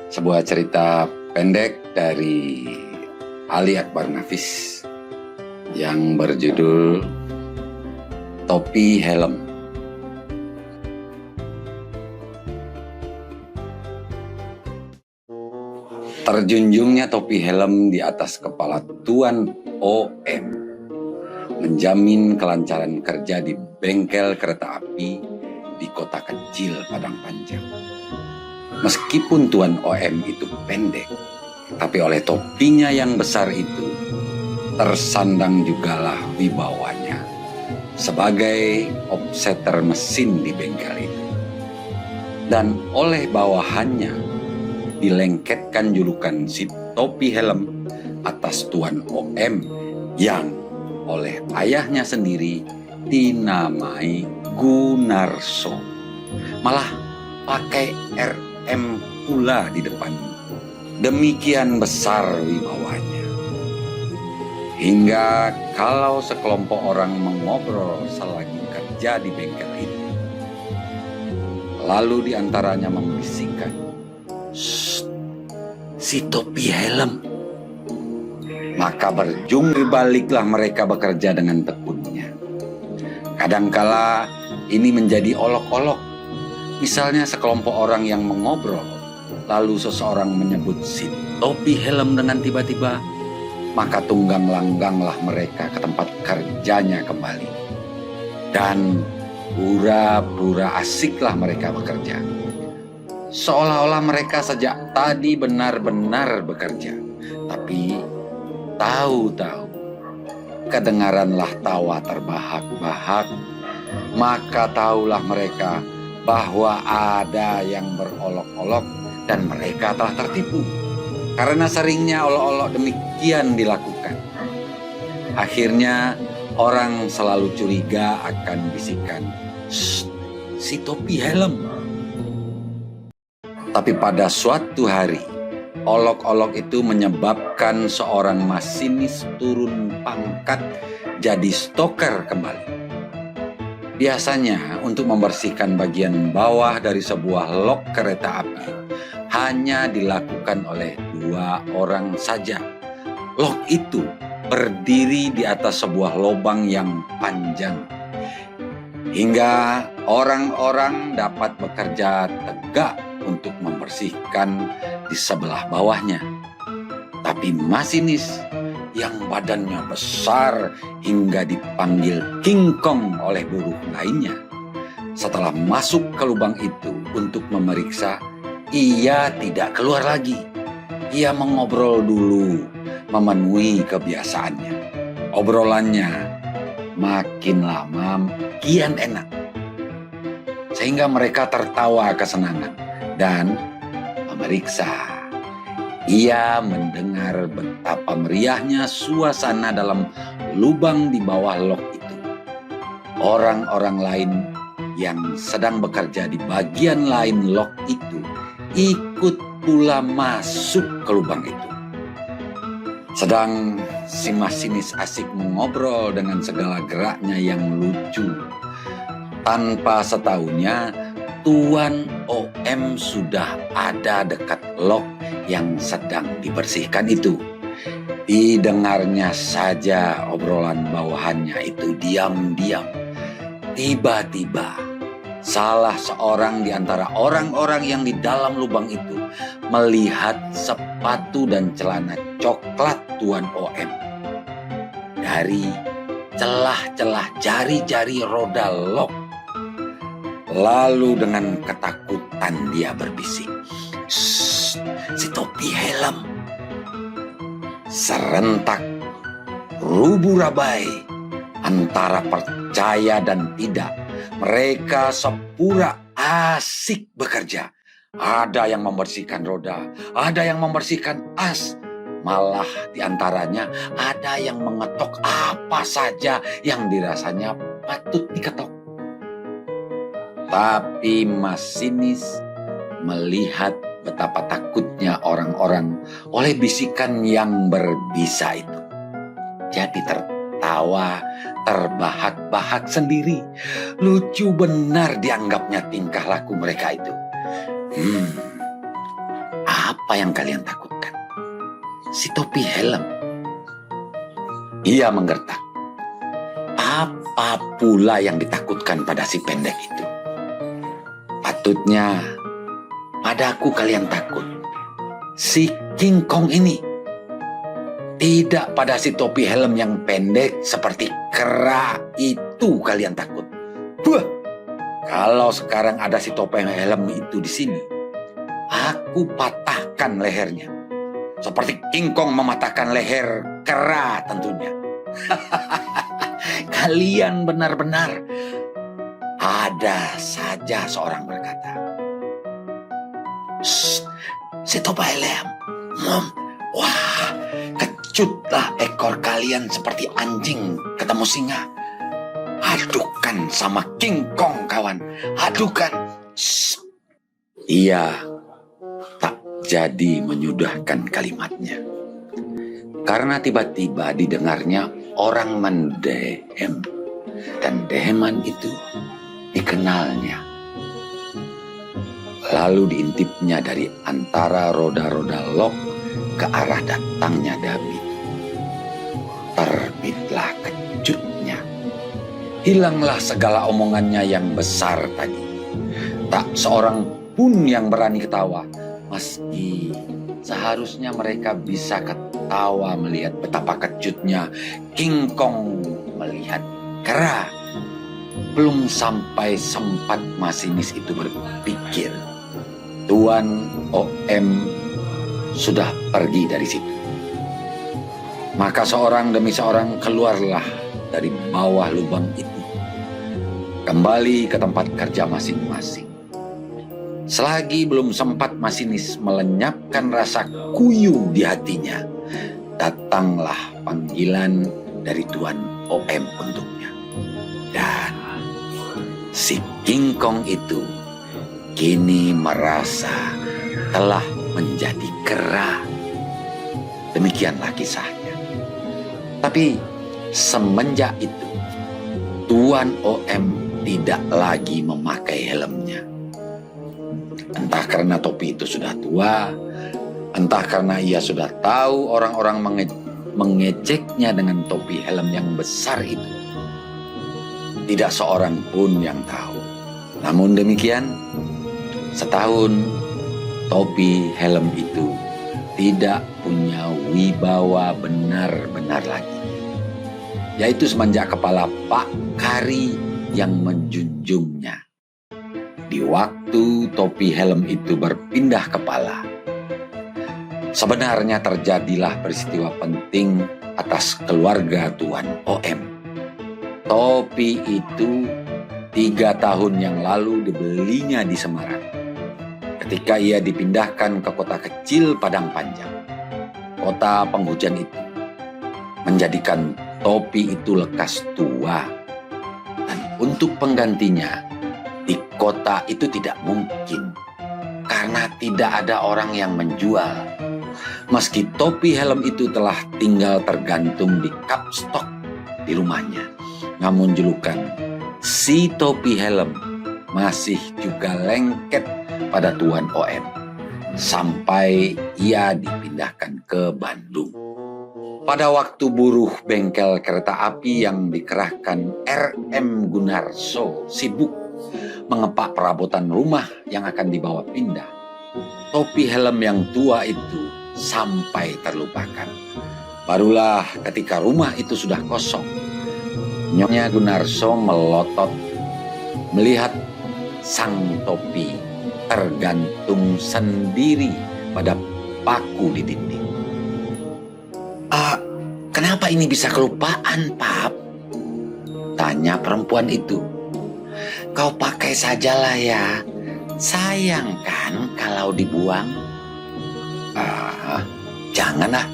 sebuah cerita pendek dari Ali Akbar Nafis yang berjudul Topi Helm. Terjunjungnya topi helm di atas kepala Tuan OM menjamin kelancaran kerja di bengkel kereta api di kota kecil Padang Panjang. Meskipun Tuan OM itu pendek, tapi oleh topinya yang besar itu tersandang jugalah wibawanya sebagai opseter mesin di bengkel itu. Dan oleh bawahannya dilengketkan julukan si topi helm atas Tuan OM yang oleh ayahnya sendiri dinamai Gunarso. Malah pakai RM pula di depan. Demikian besar wibawanya. Hingga kalau sekelompok orang mengobrol selagi kerja di bengkel itu, lalu diantaranya membisikkan, si topi helm. Maka berjungkir baliklah mereka bekerja dengan tekunnya. Kadangkala ini menjadi olok-olok. Misalnya sekelompok orang yang mengobrol, lalu seseorang menyebut si topi helm dengan tiba-tiba, maka tunggang langganglah mereka ke tempat kerjanya kembali. Dan pura-pura asiklah mereka bekerja. Seolah-olah mereka sejak tadi benar-benar bekerja. Tapi tahu-tahu kedengaranlah tawa terbahak-bahak. Maka tahulah mereka bahwa ada yang berolok-olok dan mereka telah tertipu. Karena seringnya olok-olok demikian dilakukan. Akhirnya orang selalu curiga akan bisikan, si topi helm. Tapi pada suatu hari, olok-olok itu menyebabkan seorang masinis turun pangkat jadi stoker kembali. Biasanya untuk membersihkan bagian bawah dari sebuah lok kereta api hanya dilakukan oleh 2 orang saja. Lok itu berdiri di atas sebuah lubang yang panjang, hingga orang-orang dapat bekerja tegak untuk membersihkan di sebelah bawahnya. Tapi masinis yang badannya besar hingga dipanggil King Kong oleh buruh lainnya, setelah masuk ke lubang itu untuk memeriksa, ia tidak keluar lagi. Ia mengobrol dulu, memenuhi kebiasaannya. Obrolannya makin lama kian enak, sehingga mereka tertawa kesenangan dan memeriksa. Ia mendengar betapa meriahnya suasana dalam lubang di bawah lok itu. Orang-orang lain yang sedang bekerja di bagian lain lok itu ikut pula masuk ke lubang itu. Sedang si masinis asik mengobrol dengan segala geraknya yang lucu. Tanpa setahunya, Tuan OM sudah ada dekat lok yang sedang dibersihkan itu. Didengarnya saja obrolan bawahannya itu diam-diam. Tiba-tiba, salah seorang di antara orang-orang yang di dalam lubang itu melihat sepatu dan celana coklat Tuan OM dari celah-celah jari-jari roda lok. Lalu dengan ketakutan dia berbisik, si topi helm. Serentak rubu-rabai antara percaya dan tidak. Mereka sepura asik bekerja. Ada yang membersihkan roda, ada yang membersihkan as. Malah diantaranya ada yang mengetok apa saja yang dirasanya patut diketok. Tapi masinis melihat betapa takutnya orang-orang oleh bisikan yang berbisa itu. Jadi tertawa, terbahak-bahak sendiri. Lucu benar dianggapnya tingkah laku mereka itu. Apa Apa yang kalian takutkan? Si topi helm. Ia menggertak. Apa pula yang ditakutkan pada si pendek itu? Patutnya padaku kalian takut. Si King Kong ini. Tidak pada si topi helm yang pendek seperti kera itu kalian takut. Wah, kalau sekarang ada si topi helm itu di sini, aku patahkan lehernya. Seperti King Kong mematahkan leher kera tentunya. Kalian benar-benar. Ada saja seorang berkata, si topi helm. Wah, kecutlah ekor kalian seperti anjing ketemu singa. Adukan sama King Kong kawan, adukan. Ia tak jadi menyudahkan kalimatnya. Karena tiba-tiba didengarnya orang mendehem. Dan deheman itu dikenalnya. Lalu diintipnya dari antara roda-roda lok ke arah datangnya David. Terbitlah kejutnya. Hilanglah segala omongannya yang besar tadi. Tak seorang pun yang berani ketawa. Meski seharusnya mereka bisa ketawa melihat betapa kejutnya King Kong melihat kera. Belum sampai sempat masinis itu berpikir, Tuan OM sudah pergi dari situ. Maka seorang demi seorang keluarlah dari bawah lubang itu, kembali ke tempat kerja masing-masing. Selagi belum sempat masinis melenyapkan rasa kuyung di hatinya, datanglah panggilan dari Tuan OM untuknya. Dan si King Kong itu kini merasa telah menjadi kera. Demikianlah kisahnya. Tapi semenjak itu, Tuan OM tidak lagi memakai helmnya. Entah karena topi itu sudah tua, entah karena ia sudah tahu orang-orang mengejeknya dengan topi helm yang besar itu. Tidak seorang pun yang tahu. Namun demikian, setahun topi helm itu tidak punya wibawa benar-benar lagi. Yaitu semenjak kepala Pak Kari yang menjunjungnya. Di waktu topi helm itu berpindah kepala, sebenarnya terjadilah peristiwa penting atas keluarga Tuan OM. Topi itu 3 tahun yang lalu dibelinya di Semarang. Ketika ia dipindahkan ke kota kecil Padang Panjang, kota penghujan itu, menjadikan topi itu lekas tua. Dan untuk penggantinya, di kota itu tidak mungkin, karena tidak ada orang yang menjual. Meski topi helm itu telah tinggal tergantung di kap stok di rumahnya, namun julukan si topi helm masih juga lengket pada Tuan OM sampai ia dipindahkan ke Bandung. Pada waktu buruh bengkel kereta api yang dikerahkan RM Gunarso sibuk mengepak perabotan rumah yang akan dibawa pindah, topi helm yang tua itu sampai terlupakan. Barulah ketika rumah itu sudah kosong, Nyonya Gunarso melotot melihat sang topi tergantung sendiri pada paku di dinding. Kenapa ini bisa kelupaan, Pap? Tanya perempuan itu. Kau pakai sajalah ya. Sayang kan kalau dibuang? Janganlah.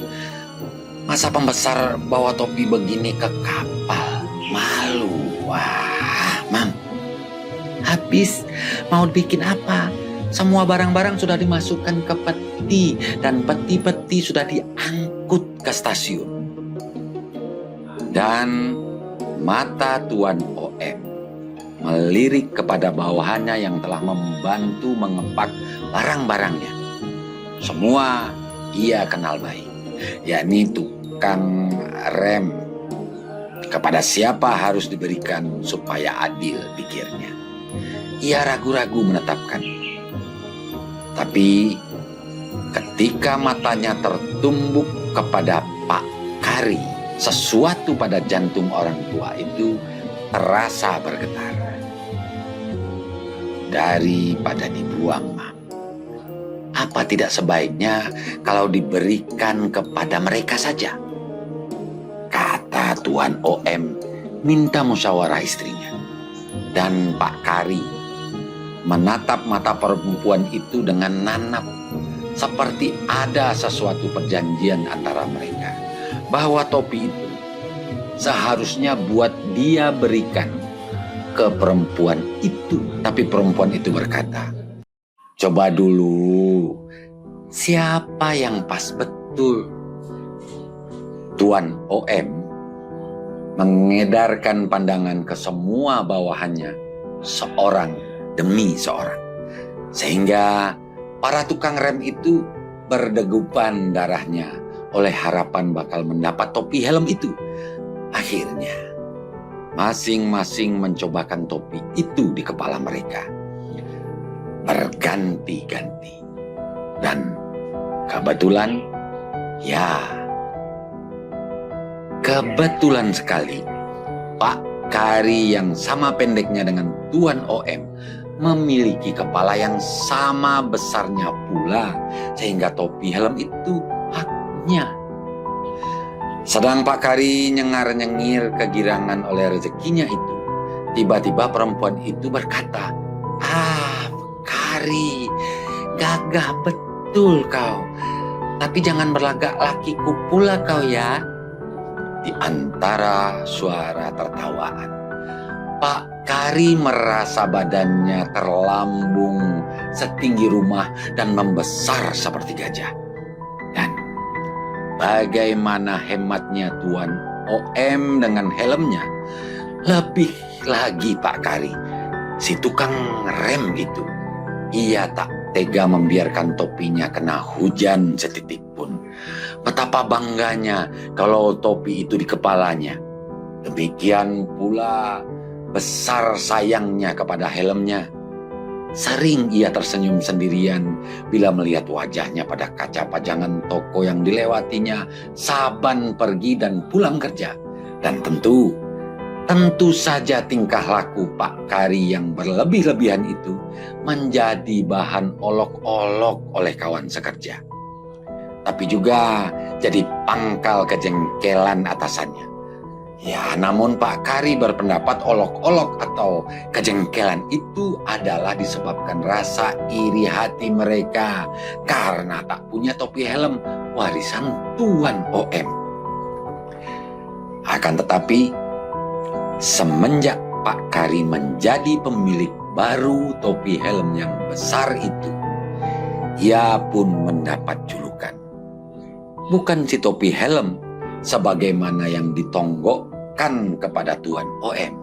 Masa pembesar bawa topi begini ke kapal? Malu. Wah, Mam. Habis mau bikin apa? Semua barang-barang sudah dimasukkan ke peti dan peti-peti sudah diangkut ke stasiun. Dan mata Tuan OM melirik kepada bawahannya yang telah membantu mengepak barang-barangnya. semua ia kenal baik, yakni tukang rem. Kepada siapa harus diberikan supaya adil, pikirnya. Ia ragu-ragu menetapkan. Tapi ketika matanya tertumbuk kepada Pak Kari, sesuatu pada jantung orang tua itu terasa bergetar. Daripada dibuang, Mam, apa tidak sebaiknya kalau diberikan kepada mereka saja? Kata Tuan OM minta musyawarah istrinya. Dan Pak Kari menatap mata perempuan itu dengan nanap, seperti ada sesuatu perjanjian antara mereka, bahwa topi itu seharusnya buat dia berikan ke perempuan itu. Tapi perempuan itu berkata, coba dulu, siapa yang pas betul? Tuan OM mengedarkan pandangan ke semua bawahannya, seorang demi seorang. Sehingga para tukang rem itu berdegupan darahnya oleh harapan bakal mendapat topi helm itu. Akhirnya, masing-masing mencobakan topi itu di kepala mereka. Berganti-ganti. Dan kebetulan, kebetulan sekali, Pak Kari yang sama pendeknya dengan Tuan OM memiliki kepala yang sama besarnya pula, sehingga topi helm itu haknya. Sedang Pak Kari nyengar-nyengir kegirangan oleh rezekinya itu, tiba-tiba perempuan itu berkata, Kari, gagah betul kau, tapi jangan berlagak lakiku pula kau ya. Di antara suara tertawaan, Pak Kari merasa badannya terlambung setinggi rumah dan membesar seperti gajah. Dan bagaimana hematnya Tuan OM dengan helmnya. Lebih lagi Pak Kari, si tukang rem itu, ia tak tega membiarkan topinya kena hujan setitik pun. Betapa bangganya kalau topi itu di kepalanya. Demikian pula besar sayangnya kepada helmnya. Sering ia tersenyum sendirian bila melihat wajahnya pada kaca pajangan toko yang dilewatinya saban pergi dan pulang kerja. Dan tentu saja tingkah laku Pak Kari yang berlebih-lebihan itu menjadi bahan olok-olok oleh kawan sekerja. Tapi juga jadi pangkal kejengkelan atasannya. Namun Pak Kari berpendapat olok-olok atau kejengkelan itu adalah disebabkan rasa iri hati mereka karena tak punya topi helm warisan Tuan OM. Akan tetapi, semenjak Pak Kari menjadi pemilik baru topi helm yang besar itu, ia pun mendapat julukan. Bukan si topi helm sebagaimana yang ditonggokkan kepada Tuan OM,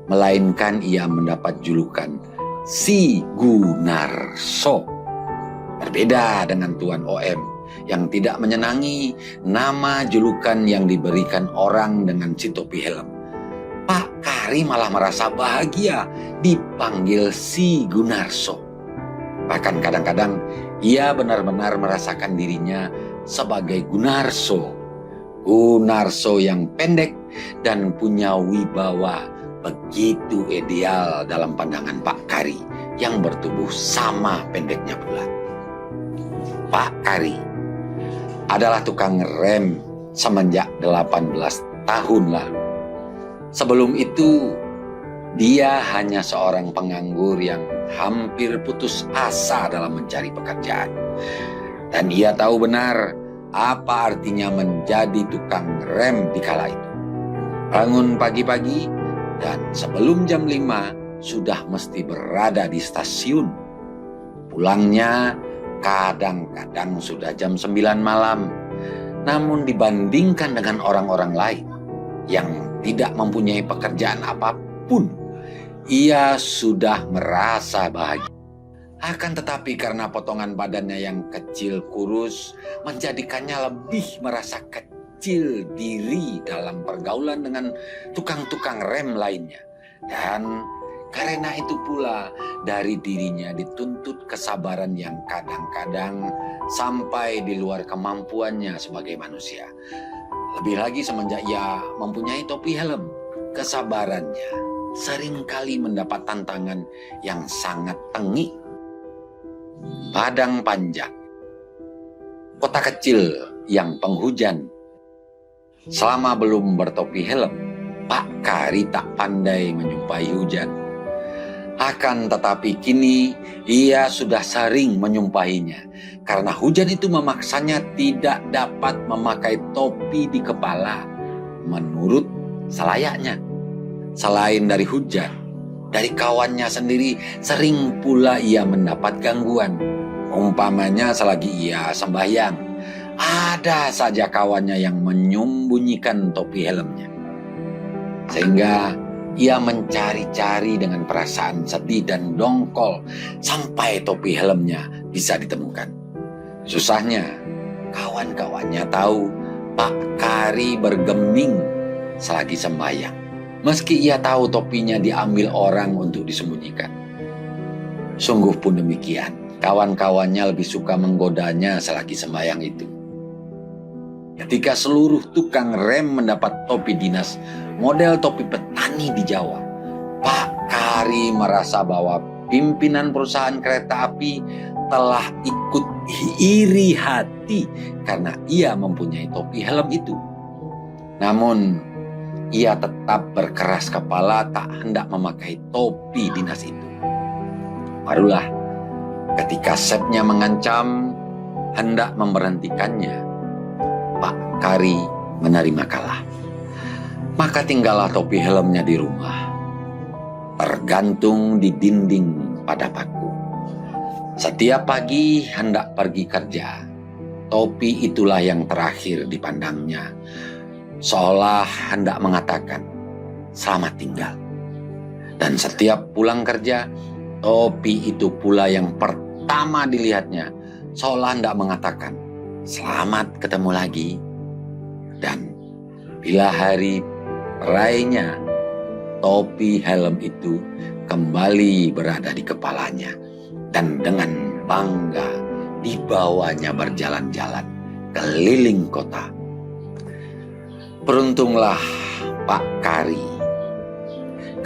melainkan ia mendapat julukan si Gunarso. Berbeda dengan Tuan OM yang tidak menyenangi nama julukan yang diberikan orang dengan si topi helm. Pak Kari malah merasa bahagia dipanggil si Gunarso. Bahkan kadang-kadang ia benar-benar merasakan dirinya sebagai Gunarso. Gunarso yang pendek dan punya wibawa begitu ideal dalam pandangan Pak Kari yang bertubuh sama pendeknya pula. Pak Kari adalah tukang rem semenjak 18 tahun lalu. Sebelum itu, dia hanya seorang penganggur yang hampir putus asa dalam mencari pekerjaan. Dan ia tahu benar apa artinya menjadi tukang rem di kala itu. Bangun pagi-pagi dan sebelum jam 5 sudah mesti berada di stasiun. Pulangnya kadang-kadang sudah jam 9 malam. Namun dibandingkan dengan orang-orang lain yang tidak mempunyai pekerjaan apapun, ia sudah merasa bahagia. Akan tetapi karena potongan badannya yang kecil kurus menjadikannya lebih merasa kecil diri dalam pergaulan dengan tukang-tukang rem lainnya. Dan karena itu pula dari dirinya dituntut kesabaran yang kadang-kadang sampai di luar kemampuannya sebagai manusia. Lebih lagi semenjak ia mempunyai topi helm, kesabarannya seringkali mendapat tantangan yang sangat tengik. Padang Panjang, kota kecil yang penghujan. Selama belum bertopi helm, Pak Kari tak pandai menyumpai hujan. Akan tetapi kini ia sudah sering menyumpahinya, karena hujan itu memaksanya tidak dapat memakai topi di kepala menurut selayaknya. Selain dari hujan, dari kawannya sendiri sering pula ia mendapat gangguan. Umpamanya selagi ia sembahyang, ada saja kawannya yang menyembunyikan topi helmnya. Sehingga ia mencari-cari dengan perasaan sedih dan dongkol sampai topi helmnya bisa ditemukan. Susahnya, kawan-kawannya tahu Pak Kari bergeming selagi sembahyang. Meski ia tahu topinya diambil orang untuk disembunyikan. Sungguh pun demikian, kawan-kawannya lebih suka menggodanya selagi sembahyang itu. Ketika seluruh tukang rem mendapat topi dinas model topi petani di Jawa, Pak Kari merasa bahwa pimpinan perusahaan kereta api telah ikut iri hati karena ia mempunyai topi helm itu. Namun, ia tetap berkeras kepala tak hendak memakai topi dinas itu. Barulah ketika Sepnya mengancam hendak memberhentikannya, Pak Kari menerima kalah. Maka tinggallah topi helmnya di rumah, tergantung di dinding pada paku. Setiap pagi hendak pergi kerja, topi itulah yang terakhir dipandangnya, seolah hendak mengatakan selamat tinggal. Dan setiap pulang kerja, topi itu pula yang pertama dilihatnya, seolah hendak mengatakan selamat ketemu lagi. Dan bila hari rainya, topi helm itu kembali berada di kepalanya dan dengan bangga dibawanya berjalan-jalan keliling kota. Beruntunglah Pak Kari,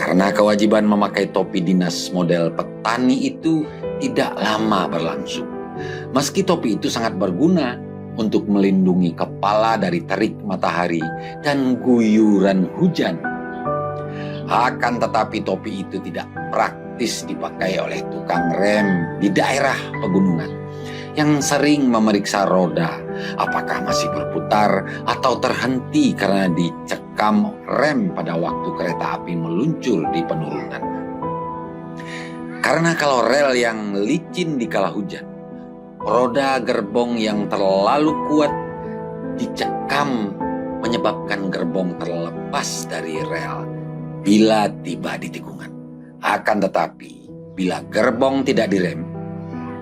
karena kewajiban memakai topi dinas model petani itu tidak lama berlangsung. Meski topi itu sangat berguna untuk melindungi kepala dari terik matahari dan guyuran hujan. Akan tetapi topi itu tidak praktis dipakai oleh tukang rem di daerah pegunungan yang sering memeriksa roda apakah masih berputar atau terhenti karena dicekam rem pada waktu kereta api meluncur di penurunan. Karena kalau rel yang licin di kala hujan, roda gerbong yang terlalu kuat dicekam menyebabkan gerbong terlepas dari rel bila tiba di tikungan. Akan tetapi bila gerbong tidak direm,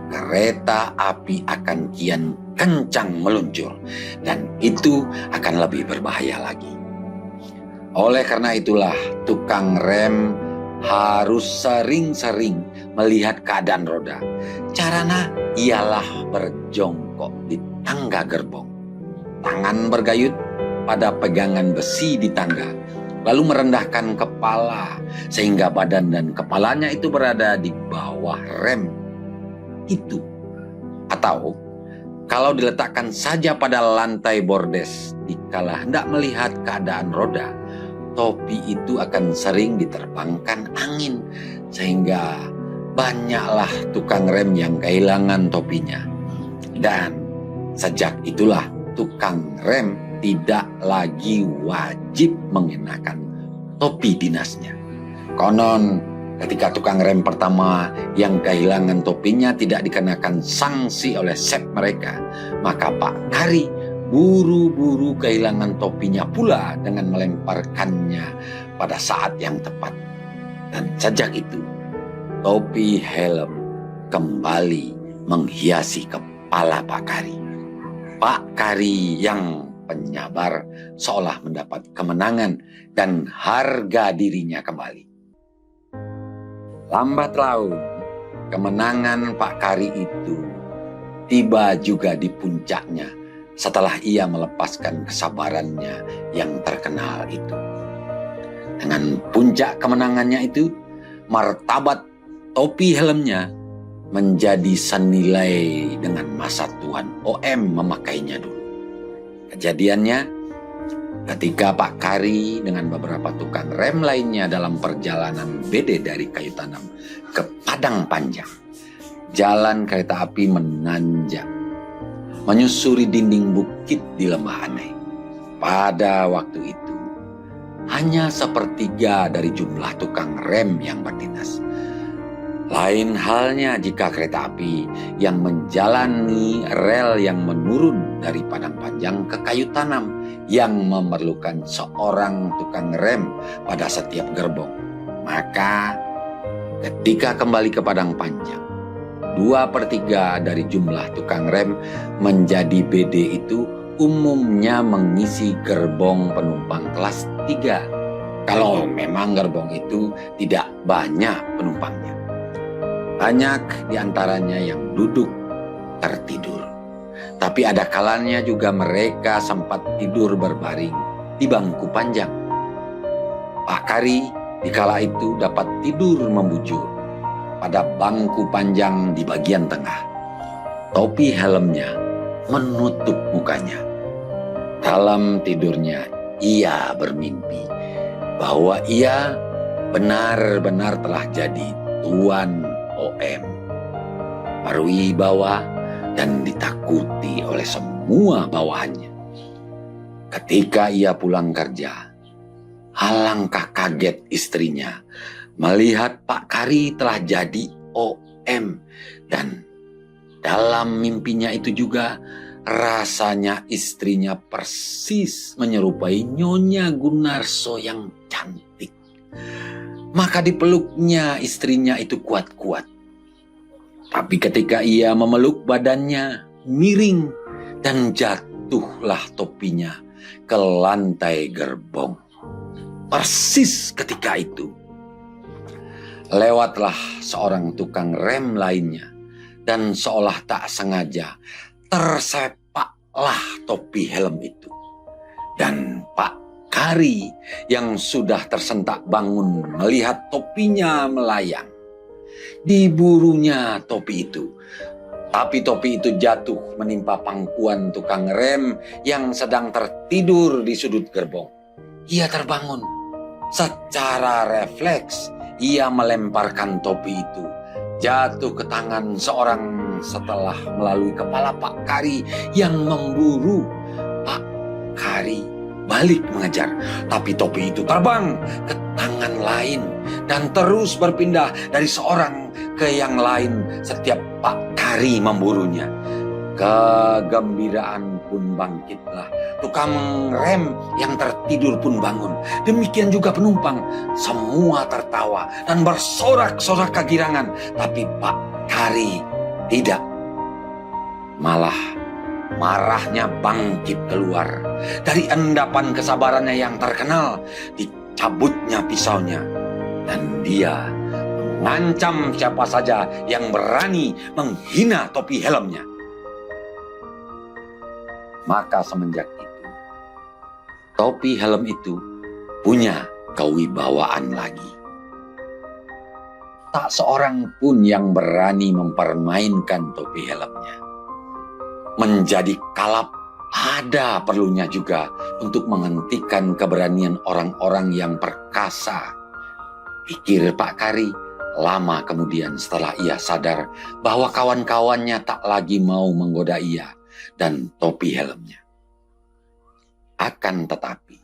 kereta api akan kian kencang meluncur dan itu akan lebih berbahaya lagi. Oleh karena itulah tukang rem harus sering-sering melihat keadaan roda. Caranya ialah berjongkok di tangga gerbong, tangan bergayut pada pegangan besi di tangga, lalu merendahkan kepala sehingga badan dan kepalanya itu berada di bawah rem itu. Atau kalau diletakkan saja pada lantai bordes dikala hendak melihat keadaan roda, topi itu akan sering diterbangkan angin sehingga banyaklah tukang rem yang kehilangan topinya. Dan sejak itulah tukang rem tidak lagi wajib mengenakan topi dinasnya. Konon ketika tukang rem pertama yang kehilangan topinya tidak dikenakan sanksi oleh sep mereka, maka Pak Kari buru-buru kehilangan topinya pula dengan melemparkannya pada saat yang tepat. Dan sejak itu, topi helm kembali menghiasi kepala Pak Kari. Pak Kari yang penyabar seolah mendapat kemenangan dan harga dirinya kembali. Lambat laun, kemenangan Pak Kari itu tiba juga di puncaknya setelah ia melepaskan kesabarannya yang terkenal itu. Dengan puncak kemenangannya itu, martabat topi helmnya menjadi senilai dengan masa Tuan OM memakainya dulu. Kejadiannya, ketika Pak Kari dengan beberapa tukang rem lainnya dalam perjalanan BD dari Kayu Tanam ke Padang Panjang, jalan kereta api menanjak, menyusuri dinding bukit di Lembah Anai. Pada waktu itu, hanya sepertiga dari jumlah tukang rem yang berdinas. Lain halnya jika kereta api yang menjalani rel yang menurun dari Padang Panjang ke Kayu Tanam yang memerlukan seorang tukang rem pada setiap gerbong. Maka ketika kembali ke Padang Panjang, 2/3 dari jumlah tukang rem menjadi BD itu umumnya mengisi gerbong penumpang kelas 3. Kalau memang gerbong itu tidak banyak penumpangnya. Banyak diantaranya yang duduk tertidur. Tapi ada kalanya juga mereka sempat tidur berbaring di bangku panjang. Pak Kari dikala itu dapat tidur membujur pada bangku panjang di bagian tengah. Topi helmnya menutup mukanya. Dalam tidurnya ia bermimpi bahwa ia benar-benar telah jadi Tuan OM, berwibawa dan ditakuti oleh semua bawahannya. Ketika ia pulang kerja, alangkah kaget istrinya melihat Pak Kari telah jadi OM, dan dalam mimpinya itu juga rasanya istrinya persis menyerupai Nyonya Gunarso yang cantik. Maka dipeluknya istrinya itu kuat-kuat. Tapi ketika ia memeluk, badannya miring dan jatuhlah topinya ke lantai gerbong. Persis ketika itu, lewatlah seorang tukang rem lainnya dan seolah tak sengaja tersepaklah topi helm itu. Dan Pak Kari yang sudah tersentak bangun melihat topinya melayang. Diburunya topi itu. Tapi topi itu jatuh menimpa pangkuan tukang rem yang sedang tertidur di sudut gerbong. Ia terbangun. Secara refleks, ia melemparkan topi itu. Jatuh ke tangan seorang setelah melalui kepala Pak Kari yang memburu. Pak Kari balik mengejar, tapi topi itu terbang ke tangan lain dan terus berpindah dari seorang ke yang lain setiap Pak Kari memburunya. Kegembiraan pun bangkitlah. Tukang rem yang tertidur pun bangun. Demikian juga penumpang. Semua tertawa dan bersorak-sorak kegirangan. Tapi Pak Kari tidak. Malah marahnya bangkit keluar. Dari endapan kesabarannya yang terkenal, dicabutnya pisaunya. Dan dia mengancam siapa saja yang berani menghina topi helmnya. Maka semenjak itu, topi helm itu punya kewibawaan lagi. Tak seorang pun yang berani mempermainkan topi helmnya. Menjadi kalap ada perlunya juga untuk menghentikan keberanian orang-orang yang perkasa. Pikir Pak Kari lama kemudian setelah ia sadar bahwa kawan-kawannya tak lagi mau menggoda ia dan topi helmnya. Akan tetapi,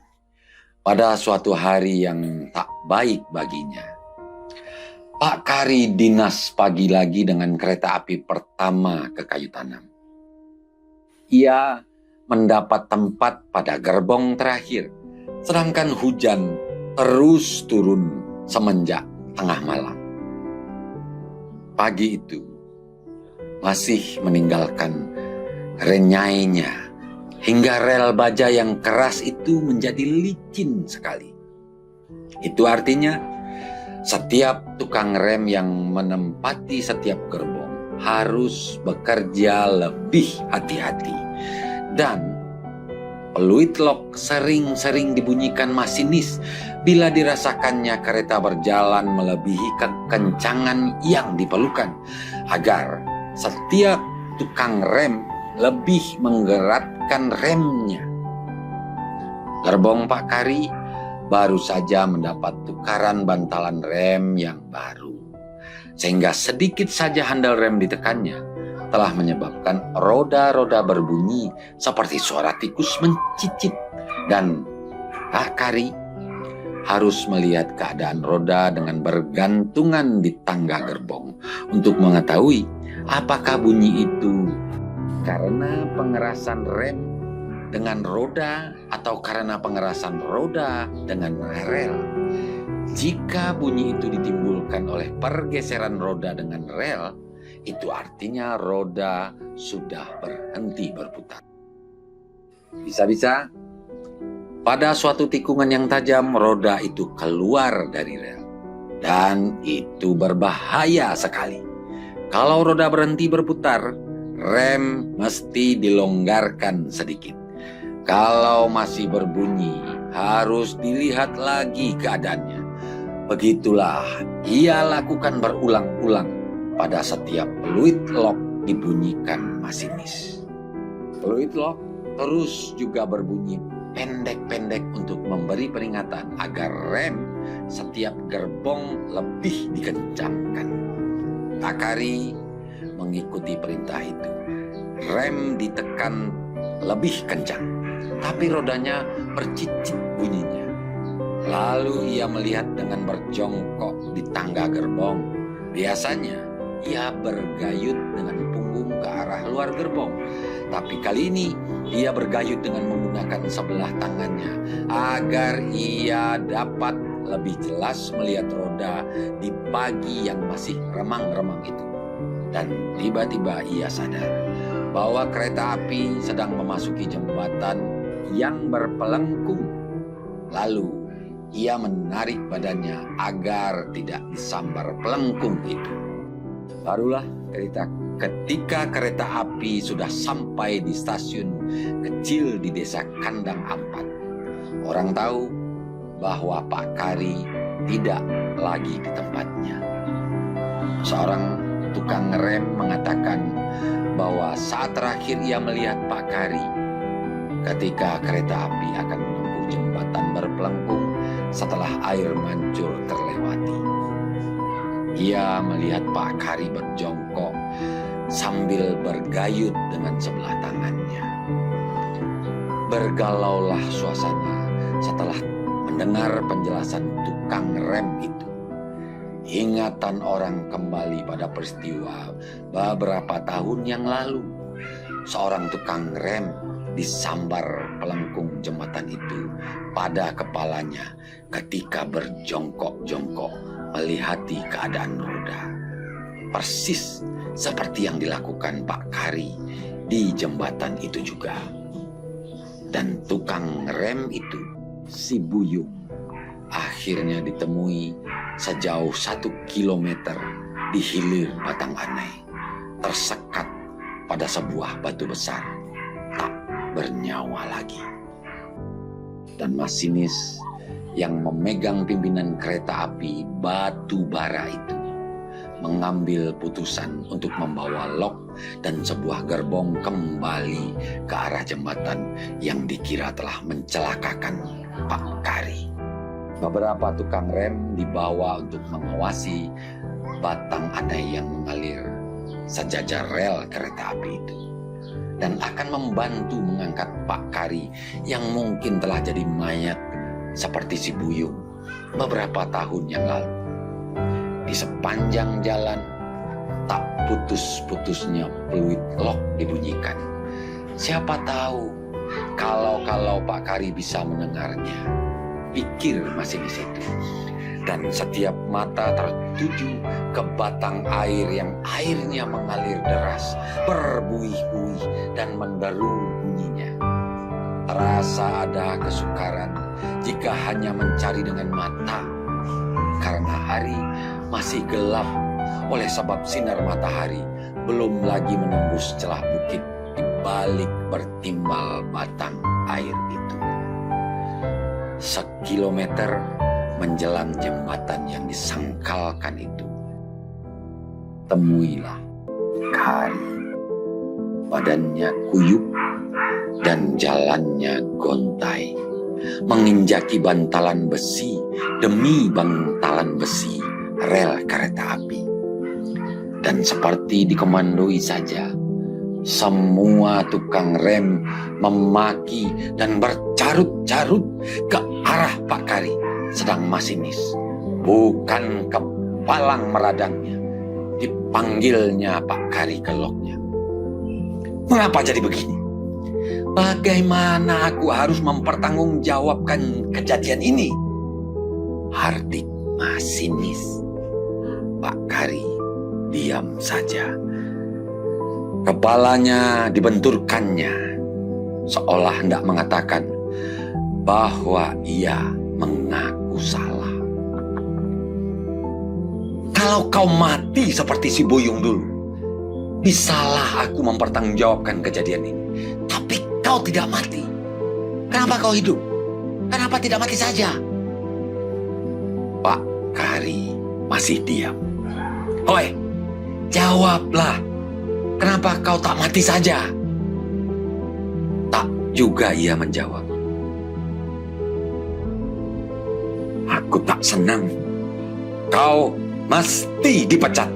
pada suatu hari yang tak baik baginya, Pak Kari dinas pagi lagi dengan kereta api pertama ke Kayu Tanam. Ia mendapat tempat pada gerbong terakhir, sedangkan hujan terus turun semenjak tengah malam. Pagi itu, masih meninggalkan renyainya, hingga rel baja yang keras itu menjadi licin sekali. Itu artinya setiap tukang rem yang menempati setiap gerbong harus bekerja lebih hati-hati. Dan peluit lock sering-sering dibunyikan masinis bila dirasakannya kereta berjalan melebihi kekencangan yang diperlukan, agar setiap tukang rem lebih menggerakkan remnya. Gerbong Pak Kari baru saja mendapat tukaran bantalan rem yang baru, sehingga sedikit saja handle rem ditekannya telah menyebabkan roda-roda berbunyi seperti suara tikus mencicit, dan Pak Kari harus melihat keadaan roda dengan bergantungan di tangga gerbong untuk mengetahui apakah bunyi itu karena pengerasan rem dengan roda atau karena pengerasan roda dengan rel. Jika bunyi itu ditimbulkan oleh pergeseran roda dengan rel, itu artinya roda sudah berhenti berputar. Bisa-bisa pada suatu tikungan yang tajam, roda itu keluar dari rel. Dan itu berbahaya sekali. Kalau roda berhenti berputar, rem mesti dilonggarkan sedikit. Kalau masih berbunyi, harus dilihat lagi keadaannya. Begitulah ia lakukan berulang-ulang pada setiap peluit lock dibunyikan masinis. Peluit lock terus juga berbunyi pendek-pendek untuk memberi peringatan agar rem setiap gerbong lebih dikencangkan. Pak Kari mengikuti perintah itu. Rem ditekan lebih kencang, tapi rodanya bercicit bunyinya. Lalu ia melihat dengan berjongkok di tangga gerbong. Biasanya ia bergayut dengan punggung ke arah luar gerbong, tapi kali ini ia bergayut dengan menggunakan sebelah tangannya agar ia dapat lebih jelas melihat roda di pagi yang masih remang-remang itu. Dan tiba-tiba ia sadar bahwa kereta api sedang memasuki jembatan yang berpelengkung. Lalu ia menarik badannya agar tidak disambar pelengkung itu. Barulah ketika kereta api sudah sampai di stasiun kecil di desa Kandang Ampat, orang tahu bahwa Pak Kari tidak lagi di tempatnya. Seorang tukang rem mengatakan bahwa saat terakhir ia melihat Pak Kari ketika kereta api akan menempuh jembatan berpelengkung setelah air mancur terlewati. Ia melihat Pak Kari berjongkok sambil bergayut dengan sebelah tangannya. Bergalaulah suasana setelah mendengar penjelasan tukang rem itu. Ingatan orang kembali pada peristiwa beberapa tahun yang lalu. Seorang tukang rem disambar pelengkung jembatan itu pada kepalanya ketika berjongkok-jongkok melihati keadaan roda. Persis seperti yang dilakukan Pak Kari di jembatan itu juga. Dan tukang rem itu, si Buyung, akhirnya ditemui sejauh 1 kilometer di hilir Batang Anai, tersekat pada sebuah batu besar, tak bernyawa lagi. Dan masinis yang memegang pimpinan kereta api batu bara itu mengambil putusan untuk membawa lok dan sebuah gerbong kembali ke arah jembatan yang dikira telah mencelakakan Pak Kari. Beberapa tukang rem dibawa untuk mengawasi batang anai yang mengalir sejajar rel kereta api itu, dan akan membantu mengangkat Pak Kari yang mungkin telah jadi mayat seperti si Buyung beberapa tahun yang lalu. Di sepanjang jalan tak putus-putusnya peluit lok dibunyikan. Siapa tahu kalau Pak Kari bisa mendengarnya. pikir masinis itu. Dan setiap mata tertuju ke batang air yang airnya mengalir deras, berbuih-buih dan menderu bunyinya. Terasa ada kesukaran jika hanya mencari dengan mata, karena hari masih gelap oleh sebab sinar matahari belum lagi menembus celah bukit di balik bertimbal batang air itu. Sekilometer menjelang jembatan yang disangkalkan itu, temuilah Kari. Badannya kuyup dan jalannya gontai, menginjaki bantalan besi demi bantalan besi rel kereta api. Dan seperti dikomandoi saja, semua tukang rem memaki dan bercarut-carut ke arah Pak Kari, sedang masinis, bukan ke palang meradangnya, dipanggilnya Pak Kari ke loknya. Mengapa jadi begini? Bagaimana aku harus mempertanggungjawabkan kejadian ini? Hardik masinis. Pak Kari diam saja. Kepalanya dibenturkannya, seolah hendak mengatakan bahwa ia mengaku salah. Kalau kau mati seperti si Buyung dulu, bisalah aku mempertanggungjawabkan kejadian ini. Tapi kau tidak mati. Kenapa kau hidup? Kenapa tidak mati saja? Pak Kari masih diam. Oi, jawablah. Kenapa kau tak mati saja? Tak juga ia menjawab. Aku tak senang. Kau mesti dipecat,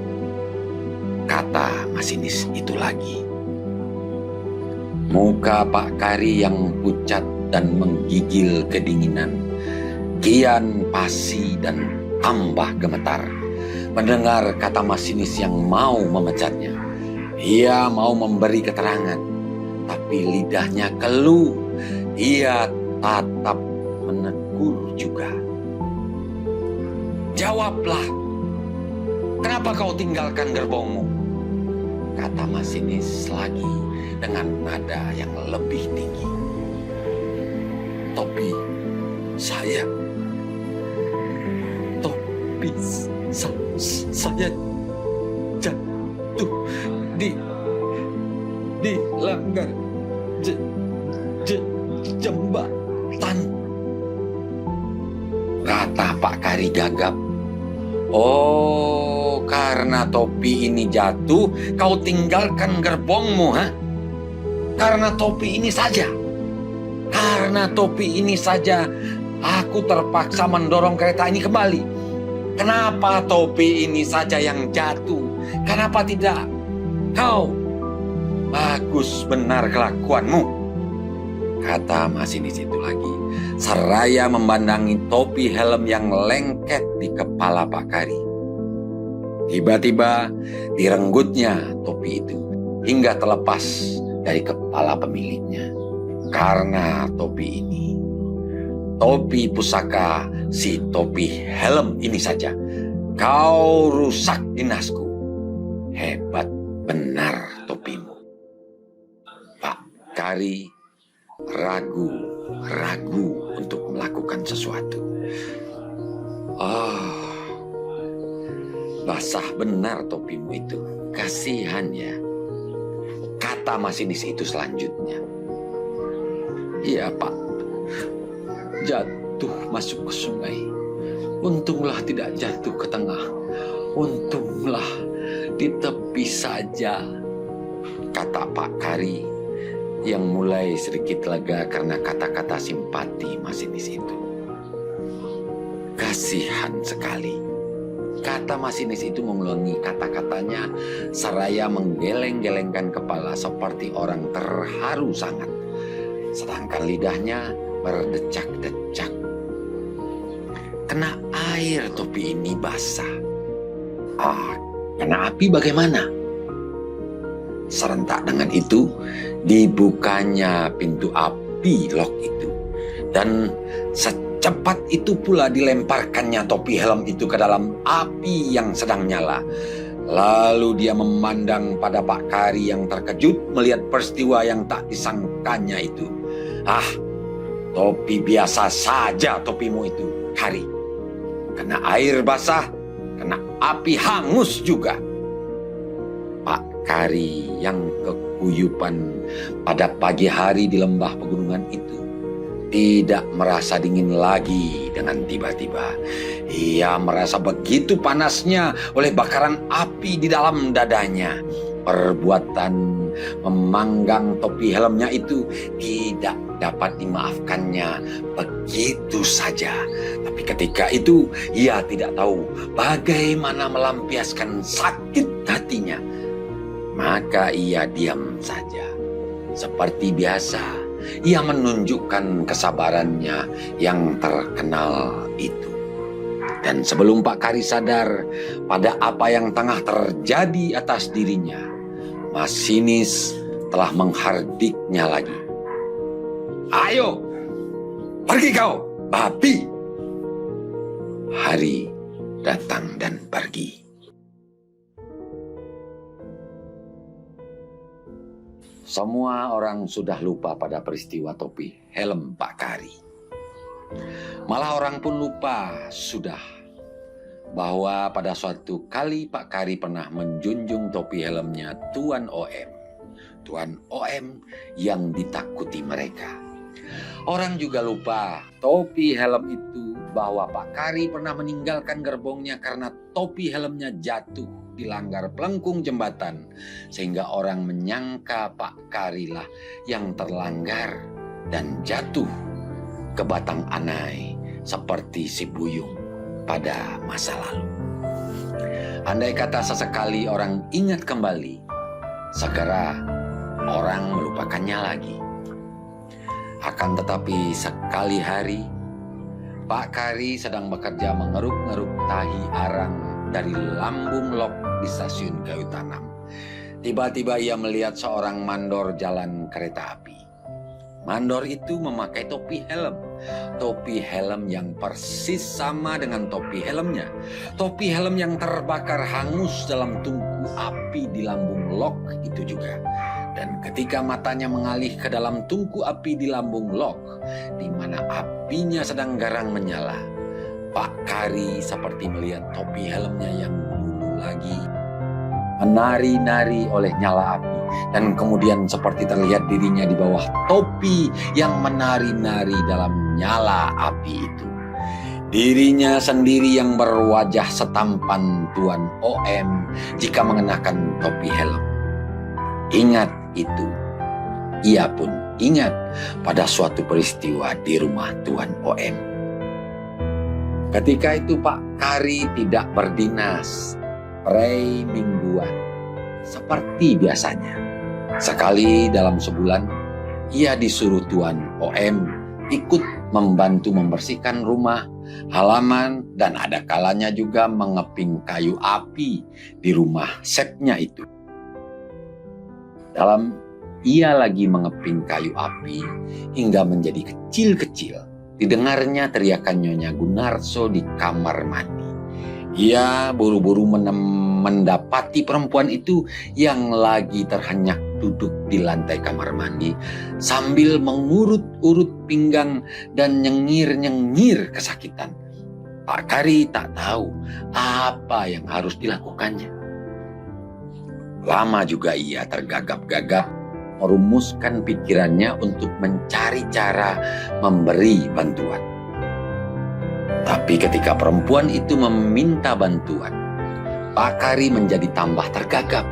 kata masinis itu lagi. Muka Pak Kari yang pucat dan menggigil kedinginan kian pasi dan tambah gemetar mendengar kata masinis yang mau memecatnya. Ia mau memberi keterangan, tapi lidahnya keluh. Ia tatap menegur juga. Jawablah, kenapa kau tinggalkan gerbongmu? Kata masinis lagi dengan nada yang lebih tinggi. Topi saya jatuh di langgar jembatan, kata Pak Kari gagap. Oh, karena topi ini jatuh, kau tinggalkan gerbongmu, ha? Karena topi ini saja. Karena topi ini saja, aku terpaksa mendorong kereta ini kembali. Kenapa topi ini saja yang jatuh? Kenapa tidak kau? Bagus benar kelakuanmu, kata masinis itu lagi, seraya memandangi topi helm yang lengket di kepala Pak Kari. Tiba-tiba direnggutnya topi itu hingga terlepas dari kepala pemiliknya. Karena topi ini, topi pusaka si topi helm ini saja, kau rusak dinasku. Hebat benar topimu. Pak Kari ragu untuk melakukan sesuatu. Basah benar topimu itu. Kasihan ya, kata masinis itu selanjutnya. Iya Pak, jatuh masuk ke sungai. Untunglah tidak jatuh ke tengah. Untunglah di tepi saja, kata Pak Kari yang mulai sedikit lega karena kata-kata simpati masinis itu. Kasihan sekali, kata masinis itu mengulangi kata-katanya seraya menggeleng-gelengkan kepala seperti orang terharu sangat, sedangkan lidahnya berdecak-decak. Kena air topi ini basah. Kena api bagaimana? Serentak dengan itu, dibukanya pintu api lok itu. Dan Cepat itu pula dilemparkannya topi helm itu ke dalam api yang sedang nyala. Lalu dia memandang pada Pak Kari yang terkejut melihat peristiwa yang tak disangkanya itu. "Ah, topi biasa saja topimu itu, Kari. Kena air basah, kena api hangus juga." Pak Kari yang kekuyupan pada pagi hari di lembah pegunungan itu tidak merasa dingin lagi dengan tiba-tiba. Ia merasa begitu panasnya oleh bakaran api di dalam dadanya. Perbuatan memanggang topi helmnya itu tidak dapat dimaafkannya begitu saja. Tapi ketika itu ia tidak tahu bagaimana melampiaskan sakit hatinya. Maka ia diam saja. Seperti biasa, ia menunjukkan kesabarannya yang terkenal itu. Dan sebelum Pak Kari sadar pada apa yang tengah terjadi atas dirinya, masinis telah menghardiknya lagi. "Ayo, pergi kau, babi!" Hari datang dan pergi. Semua orang sudah lupa pada peristiwa topi helm Pak Kari. Malah orang pun lupa sudah bahwa pada suatu kali Pak Kari pernah menjunjung topi helmnya Tuan OM. Tuan OM yang ditakuti mereka. Orang juga lupa topi helm itu bahwa Pak Kari pernah meninggalkan gerbongnya karena topi helmnya jatuh dilanggar pelengkung jembatan, sehingga orang menyangka Pak Kari lah yang terlanggar dan jatuh ke batang anai seperti si Buyung pada masa lalu. Andai kata sesekali orang ingat kembali, segera orang melupakannya lagi. Akan tetapi sekali hari Pak Kari sedang bekerja mengeruk-ngeruk tahi arang dari lambung lok di stasiun kayu tanam. Tiba-tiba ia melihat seorang mandor jalan kereta api. Mandor itu memakai topi helm. Topi helm yang persis sama dengan topi helmnya. Topi helm yang terbakar hangus dalam tungku api di lambung lok itu juga. Dan ketika matanya mengalih ke dalam tungku api di lambung lok, di mana apinya sedang garang menyala, Pak Kari seperti melihat topi helmnya yang dulu lagi menari-nari oleh nyala api. Dan kemudian seperti terlihat dirinya di bawah topi yang menari-nari dalam nyala api itu. Dirinya sendiri yang berwajah setampan Tuan OM jika mengenakan topi helm. Ingat itu. Ia pun ingat pada suatu peristiwa di rumah Tuan OM. Ketika itu Pak Kari tidak berdinas, prei mingguan, seperti biasanya. Sekali dalam sebulan, ia disuruh Tuan OM ikut membantu membersihkan rumah, halaman, dan ada kalanya juga mengeping kayu api di rumah setnya itu. Dalam ia lagi mengeping kayu api hingga menjadi kecil-kecil, didengarnya teriakan Nyonya Gunarso di kamar mandi. Ia buru-buru mendapati perempuan itu yang lagi terhenyak duduk di lantai kamar mandi sambil mengurut-urut pinggang dan nyengir-nyengir kesakitan. Pak Kari tak tahu apa yang harus dilakukannya. Lama juga ia tergagap-gagap merumuskan pikirannya untuk mencari cara memberi bantuan. Tapi ketika perempuan itu meminta bantuan, Pak Kari menjadi tambah tergagap.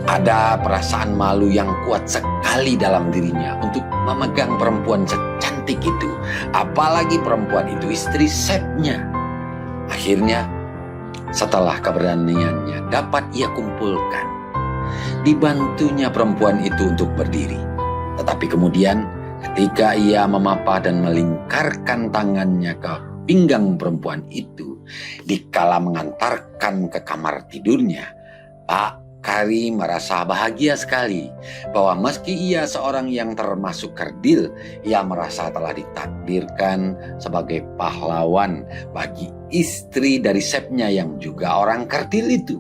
Ada perasaan malu yang kuat sekali dalam dirinya untuk memegang perempuan secantik itu. Apalagi perempuan itu istri setnya. Akhirnya, setelah keberaniannya dapat ia kumpulkan, dibantunya perempuan itu untuk berdiri. Tetapi kemudian ketika ia memapah dan melingkarkan tangannya ke pinggang perempuan itu, dikala mengantarkan ke kamar tidurnya, Pak Kari merasa bahagia sekali bahwa meski ia seorang yang termasuk kerdil, ia merasa telah ditakdirkan sebagai pahlawan bagi istri dari Sepnya yang juga orang kerdil itu.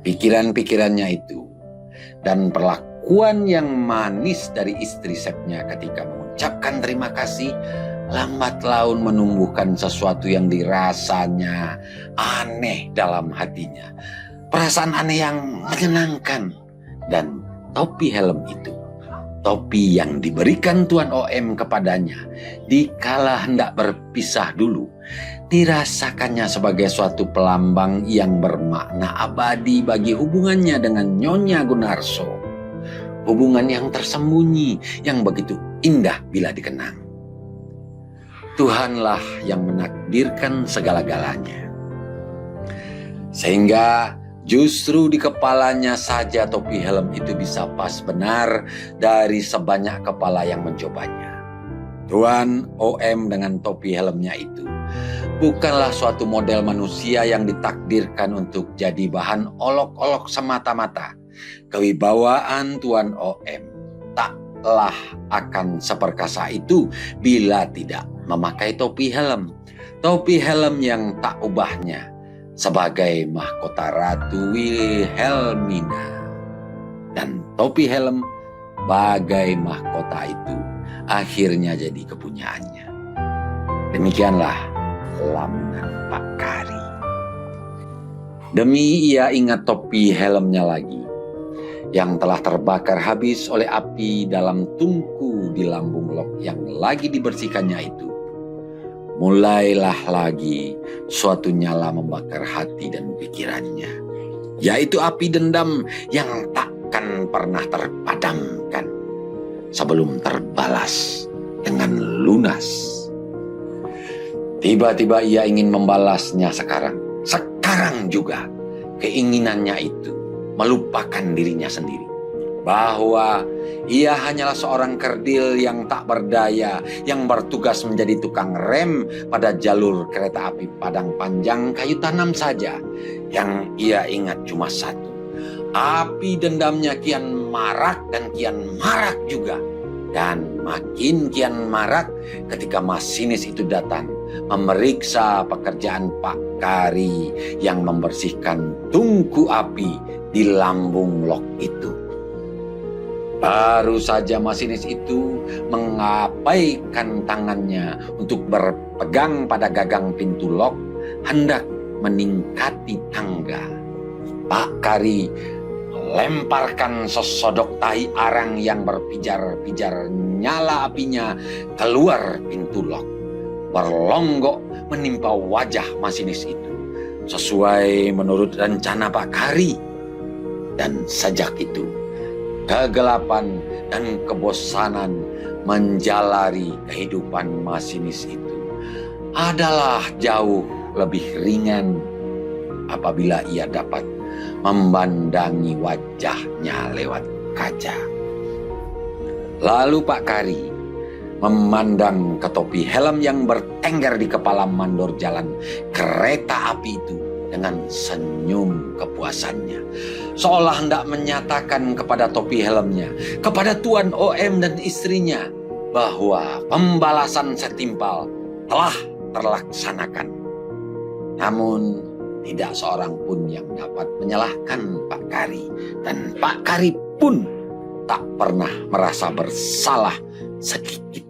Pikiran-pikirannya itu dan perlakuan yang manis dari istri Sepnya ketika mengucapkan terima kasih lambat laun menumbuhkan sesuatu yang dirasanya aneh dalam hatinya. Perasaan aneh yang menyenangkan. Dan topi helm itu, topi yang diberikan Tuan OM kepadanya dikala hendak berpisah dulu, dirasakannya sebagai suatu pelambang yang bermakna abadi bagi hubungannya dengan Nyonya Gunarso. Hubungan yang tersembunyi, yang begitu indah bila dikenang. Tuhanlah yang menakdirkan segala-galanya. Sehingga justru di kepalanya saja topi helm itu bisa pas benar dari sebanyak kepala yang mencobanya. Tuan OM dengan topi helmnya itu bukanlah suatu model manusia yang ditakdirkan untuk jadi bahan olok-olok semata-mata. Kewibawaan Tuan OM taklah akan seperkasa itu bila tidak memakai topi helm. Topi helm yang tak ubahnya sebagai mahkota Ratu Wilhelmina. Dan topi helm bagai mahkota itu akhirnya jadi kepunyaannya. Demikianlah lamunan Pak Kari. Demi ia ingat topi helmnya lagi yang telah terbakar habis oleh api dalam tungku di lambung lok yang lagi dibersihkannya itu. Mulailah lagi suatu nyala membakar hati dan pikirannya, yaitu api dendam yang takkan pernah terpadamkan sebelum terbalas dengan lunas. Tiba-tiba ia ingin membalasnya sekarang juga. Keinginannya itu melupakan dirinya sendiri, bahwa ia hanyalah seorang kerdil yang tak berdaya, yang bertugas menjadi tukang rem pada jalur kereta api Padang Panjang kayu tanam saja. Yang ia ingat cuma satu, api dendamnya kian marak dan kian marak juga. Dan makin kian marak ketika masinis itu datang memeriksa pekerjaan Pak Kari yang membersihkan tungku api di lambung lok itu. Baru saja masinis itu mengapaikan tangannya untuk berpegang pada gagang pintu lok, hendak meningkati tangga, Pak Kari melemparkan sesodok tahi arang yang berpijar-pijar nyala apinya keluar pintu lok, berlonggok menimpa wajah masinis itu, sesuai menurut rencana Pak Kari. Dan sejak itu kegelapan dan kebosanan menjalari kehidupan masinis itu adalah jauh lebih ringan apabila ia dapat memandangi wajahnya lewat kaca. Lalu Pak Kari memandang ke topi helm yang bertengger di kepala mandor jalan kereta api itu dengan senyum kepuasannya, seolah hendak menyatakan kepada topi helmnya, kepada Tuan OM dan istrinya, bahwa pembalasan setimpal telah terlaksanakan. Namun tidak seorang pun yang dapat menyalahkan Pak Kari, dan Pak Kari pun tak pernah merasa bersalah sedikit